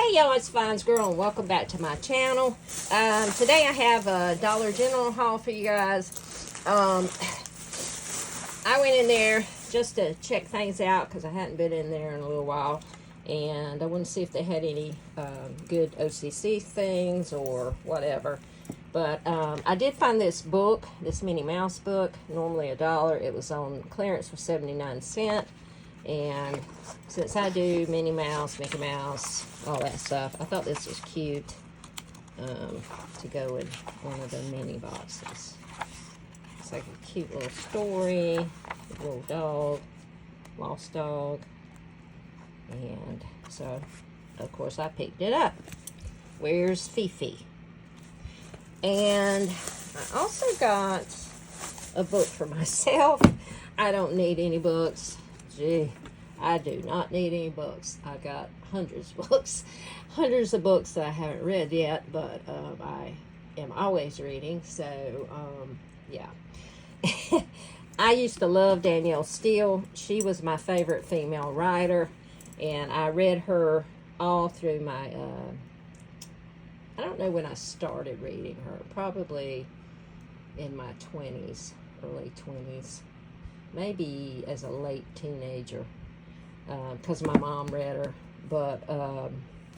Hey y'all, it's Vines Girl and welcome back to my channel. Today I have a Dollar General haul for you guys. I went in there just to check things out because I hadn't been in there in a little while. And I wanted to see if they had any good OCC things or whatever. But I did find this book, this Minnie Mouse book, normally $1. It was on clearance for 79 cents. And since I do Minnie Mouse, Mickey Mouse, all that stuff, I thought this was cute to go in one of the mini boxes. It's like a cute little story, a little dog, lost dog. And so, of course, I picked it up. Where's Fifi? And I also got a book for myself. I don't need any books. Gee, I do not need any books. I got hundreds of books that I haven't read yet, but I am always reading. So, yeah. I used to love Danielle Steele. She was my favorite female writer, and I read her all through my, I don't know when I started reading her, probably in my 20s, early 20s. Maybe as a late teenager, because my mom read her. But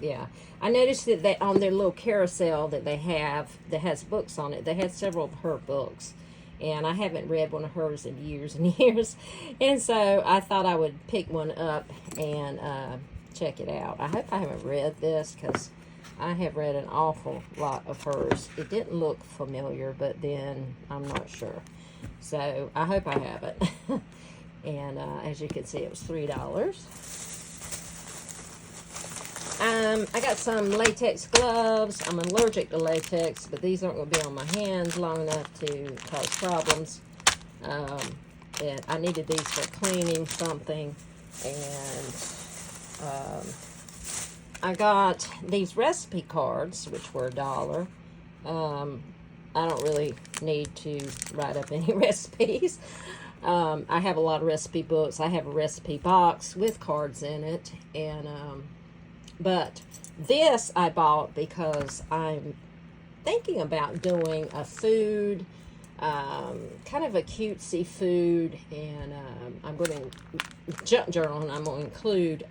yeah, I noticed that they, on their little carousel that they have that has books on it, they had several of her books, and I haven't read one of hers in years and years, and so I thought I would pick one up and check it out. I hope I haven't read this because I have read an awful lot of hers. It didn't look familiar, but then I'm not sure. So, I hope I have it. And as you can see, it was $3. I got some latex gloves. I'm allergic to latex, but these aren't going to be on my hands long enough to cause problems. And I needed these for cleaning something. And I got these recipe cards, which were $1. I don't really need to write up any recipes. I have a lot of recipe books. I have a recipe box with cards in it. And but this I bought because I'm thinking about doing a food, kind of a cutesy food. And I'm going to junk journal, and I'm going to include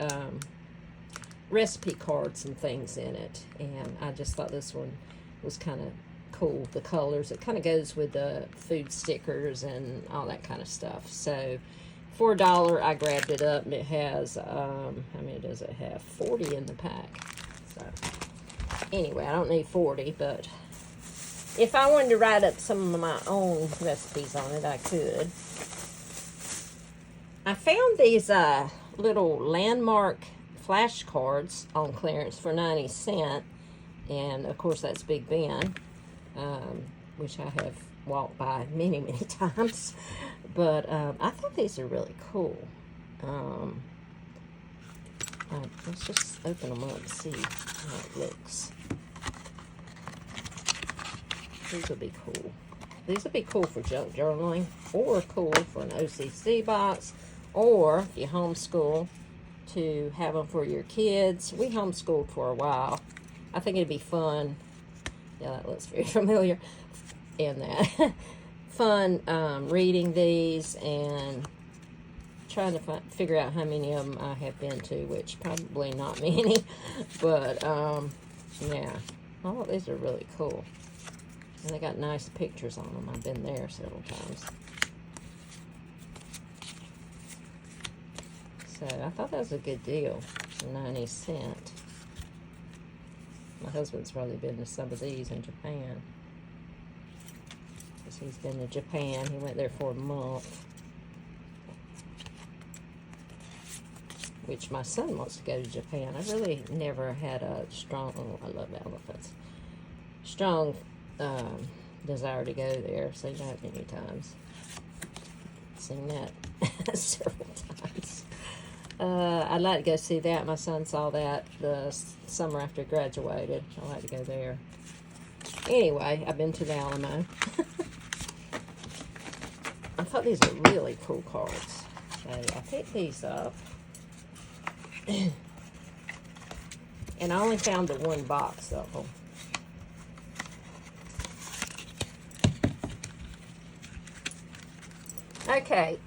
recipe cards and things in it. And I just thought this one was kind of cool, the colors. It kind of goes with the food stickers and all that kind of stuff. So for $1 I grabbed it up, and it has how many does it have? 40 in the pack. So anyway, I don't need 40, but if I wanted to write up some of my own recipes on it, I could. I found these little landmark flashcards on clearance for 90 cents, and of course that's Big Ben, which I have walked by many, many times. But I thought these are really cool. Let's just open them up and see how it looks. These will be cool. These will be cool for junk journaling, or cool for an OCC box, or if you homeschool, to have them for your kids. We homeschooled for a while. I think it'd be fun. Yeah, that looks very familiar. And that fun reading these and trying to figure out how many of them I have been to, which probably not many. But yeah, oh, these are really cool. And they got nice pictures on them. I've been there several times. So I thought that was a good deal for 90 cents. My husband's probably been to some of these in Japan. Because he's been to Japan. He went there for a month. Which my son wants to go to Japan. I really never had a strong, oh, I love elephants. Strong desire to go there. Seen that many times. Seen that several times. I'd like to go see that. My son saw that the summer after he graduated. I'd like to go there. Anyway, I've been to the Alamo. I thought these were really cool cards. So I picked these up. And I only found the one box of them. Okay,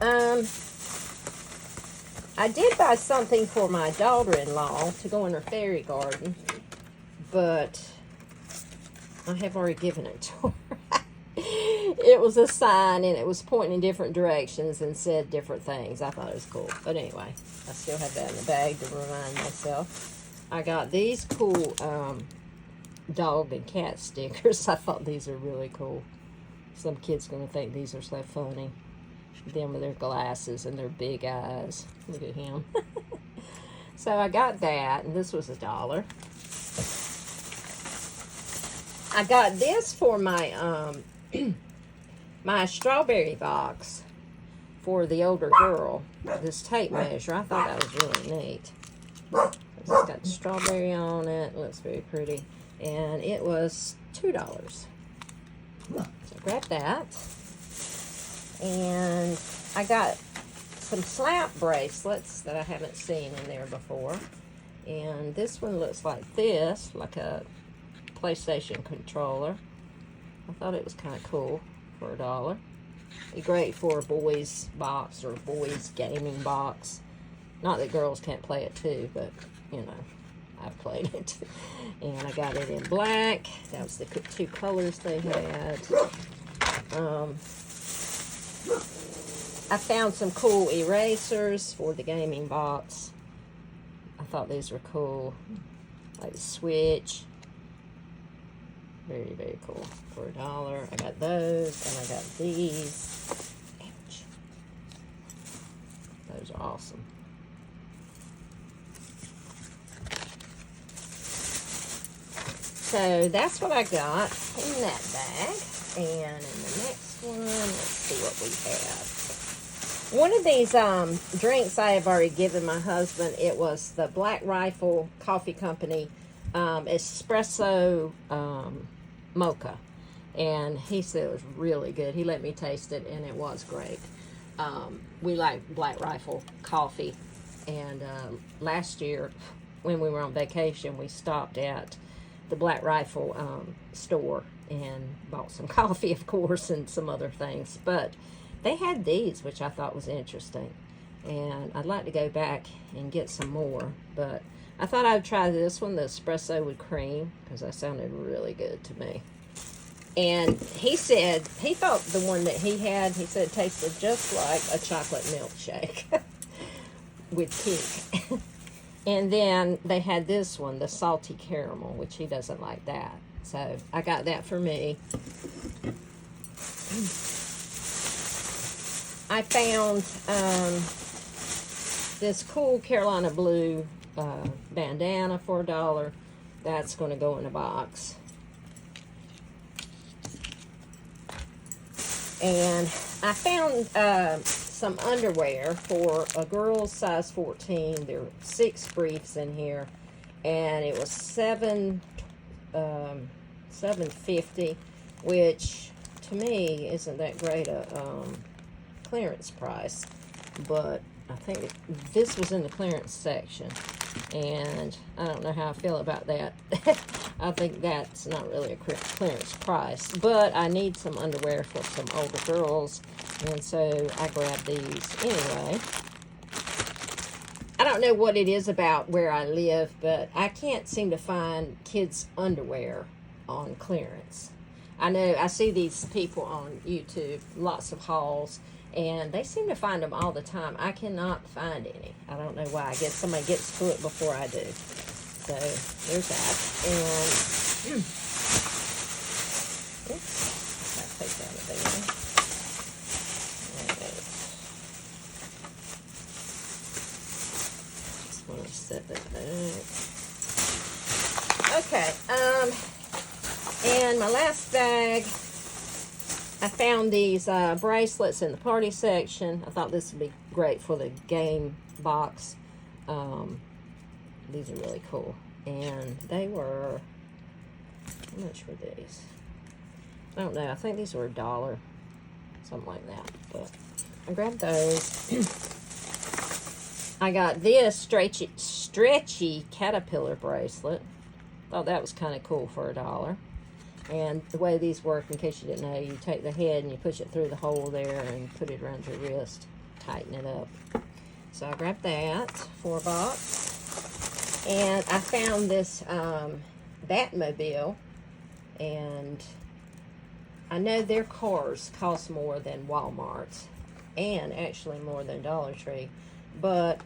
I did buy something for my daughter-in-law to go in her fairy garden, but I have already given it to her. It was a sign, and it was pointing in different directions and said different things. I thought it was cool. But anyway, I still have that in the bag to remind myself. I got these cool dog and cat stickers. I thought these are really cool. Some kid's going to think these are so funny. Them with their glasses and their big eyes. Look at him. So I got that, and this was $1. I got this for my my strawberry box for the older girl. This tape measure. I thought that was really neat. It's got strawberry on it. It looks very pretty. And it was $2. So I grabbed that. And I got some slap bracelets that I haven't seen in there before. And this one looks like this, like a PlayStation controller. I thought it was kind of cool for $1. Be great for a boys box or a boys gaming box. Not that girls can't play it too, but you know, I've played it. And I got it in black. That was the 2 colors they had. I found some cool erasers for the gaming box. I thought these were cool. Like the Switch. Very, very cool. For $1. I got those, and I got these. Ouch. Those are awesome. So that's what I got in that bag. And in the next one, let's see what we have. One of these drinks I have already given my husband. It was the Black Rifle Coffee Company espresso mocha. And he said it was really good. He let me taste it, and it was great. We like Black Rifle coffee. And last year, when we were on vacation, we stopped at the Black Rifle store and bought some coffee, of course, and some other things. But they had these, which I thought was interesting. And I'd like to go back and get some more. But I thought I'd try this one, the espresso with cream, because that sounded really good to me. And he said, he thought the one that he had, he said it tasted just like a chocolate milkshake with kick. And then they had this one, the salty caramel, which he doesn't like that. So I got that for me. I found this cool Carolina blue bandana for $1. That's going to go in a box. And I found some underwear for a girl's size 14. There were 6 briefs in here, and it was $7.50, which to me isn't that great a clearance price, but I think this was in the clearance section, and I don't know how I feel about that. I think that's not really a clearance price, but I need some underwear for some older girls, and so I grabbed these anyway. I don't know what it is about where I live, but I can't seem to find kids' underwear on clearance. I know I see these people on YouTube, lots of hauls, and they seem to find them all the time. I cannot find any. I don't know why. I guess somebody gets to it before I do. So there's that. And oops, I'll take that out of there. Right. Just want to set that back. Okay. And my last bag, I found these bracelets in the party section. I thought this would be great for the game box. These are really cool. And they were, how much were these? I don't know. I think these were $1. Something like that. But I grabbed those. I got this stretchy stretchy caterpillar bracelet. Thought that was kind of cool for $1. And the way these work, in case you didn't know, you take the head and you push it through the hole there and put it around your wrist, tighten it up. So I grabbed that, $4. And I found this Batmobile, and I know their cars cost more than Walmart's, and actually more than Dollar Tree, but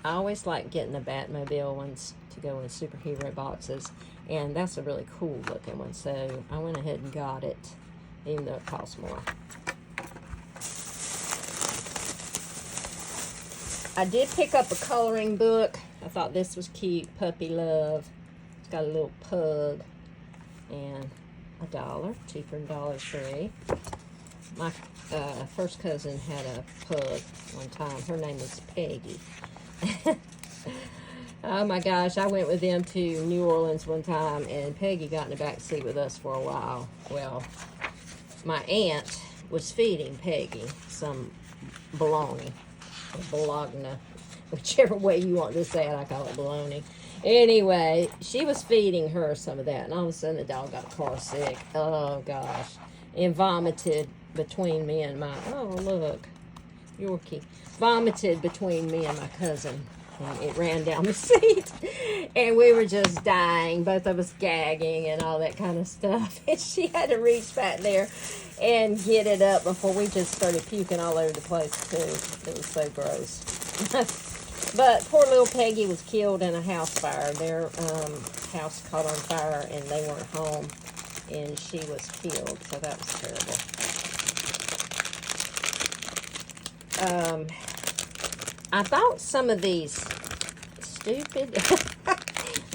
I always like getting the Batmobile ones to go in superhero boxes, and that's a really cool looking one, so I went ahead and got it, even though it costs more. I did pick up a coloring book. I thought this was cute, Puppy Love. It's got a little pug, and $1, cheaper than Dollar Tree. My first cousin had a pug one time. Her name was Peggy. Oh my gosh, I went with them to New Orleans one time, and Peggy got in the back seat with us for a while. Well, my aunt was feeding Peggy some bologna, or bologna, whichever way you want to say it. I call it bologna. Anyway, she was feeding her some of that, and all of a sudden the dog got car sick. Oh gosh, and vomited between me and my, oh look, Yorkie, vomited between me and my cousin, and it ran down the seat, and we were just dying, both of us gagging and all that kind of stuff, and she had to reach back there and get it up before we just started puking all over the place too. It was so gross. But poor little Peggy was killed in a house fire. Their house caught on fire, and they weren't home, and she was killed, so that was terrible. I thought some of these stupid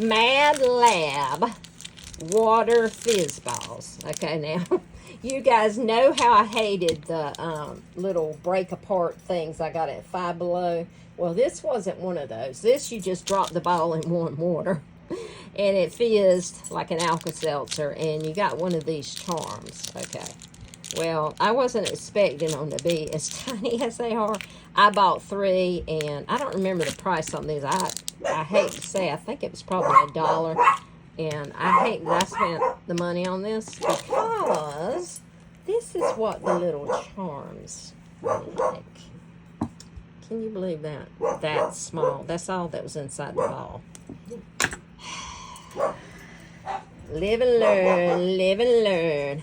Mad Lab water fizz balls. Okay, now, you guys know how I hated the little break apart things I got at Five Below. Well, this wasn't one of those. This, you just drop the ball in warm water, and it fizzed like an Alka-Seltzer, and you got one of these charms. Okay. Well, I wasn't expecting them to be as tiny as they are. I bought 3, and I don't remember the price on these. I hate to say, I think it was probably $1. And I hate that I spent the money on this, because this is what the little charms like. Can you believe that? That's small. That's all that was inside the ball. Live and learn, live and learn.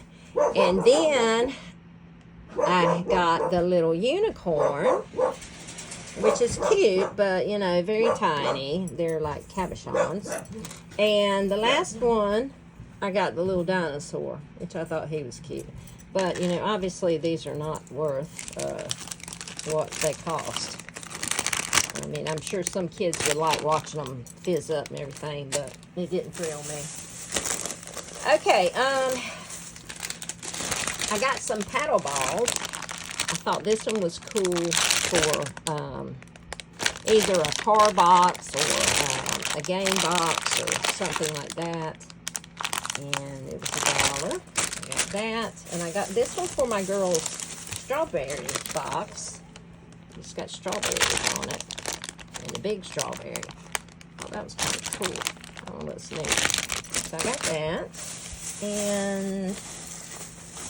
And then I got the little unicorn, which is cute, but, you know, very tiny. They're like cabochons. And the last one, I got the little dinosaur, which I thought he was cute. But, you know, obviously these are not worth what they cost. I mean, I'm sure some kids would like watching them fizz up and everything, but it didn't thrill me. Okay, I got some paddle balls. I thought this one was cool for either a car box or a game box or something like that. And it was $1. I got that. And I got this one for my girl's strawberry box. It's got strawberries on it. And a big strawberry. Oh, that was kind of cool. Oh, that's neat. So I got that. And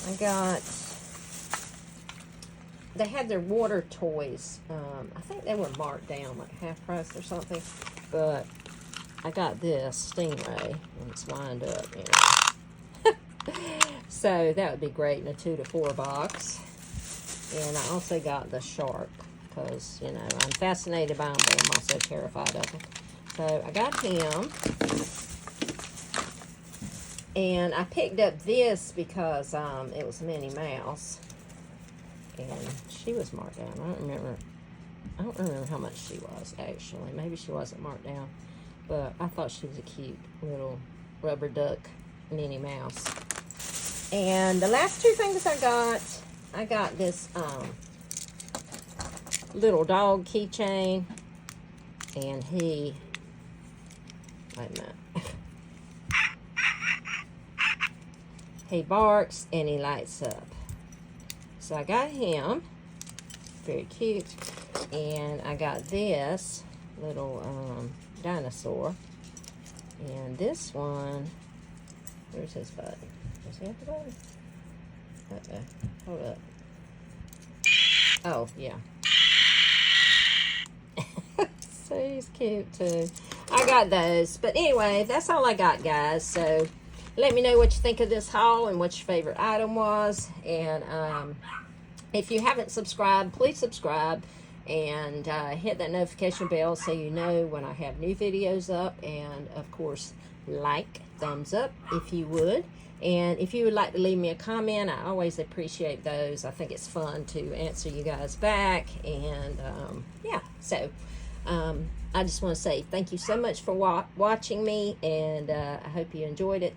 I got, they had their water toys. I think they were marked down like half price or something. But I got this Stingray, and it's lined up, you know. So that would be great in a 2 to 4 box. And I also got the shark, because, you know, I'm fascinated by them, but I'm also terrified of them. So I got him. And I picked up this because it was Minnie Mouse. And she was marked down. I don't remember how much she was, actually. Maybe she wasn't marked down. But I thought she was a cute little rubber duck Minnie Mouse. And the last 2 things I got this little dog keychain. And wait a minute. He barks and he lights up. So I got him. Very cute. And I got this little dinosaur. And this one, where's his button? Does he have the button? Hold up. Oh, yeah. So he's cute too. I got those. But anyway, that's all I got, guys. So let me know what you think of this haul and what your favorite item was. And if you haven't subscribed, please subscribe. And hit that notification bell so you know when I have new videos up. And, of course, like, thumbs up if you would. And if you would like to leave me a comment, I always appreciate those. I think it's fun to answer you guys back. And, yeah, so I just want to say thank you so much for watching me. And I hope you enjoyed it.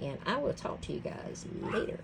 And I will talk to you guys later.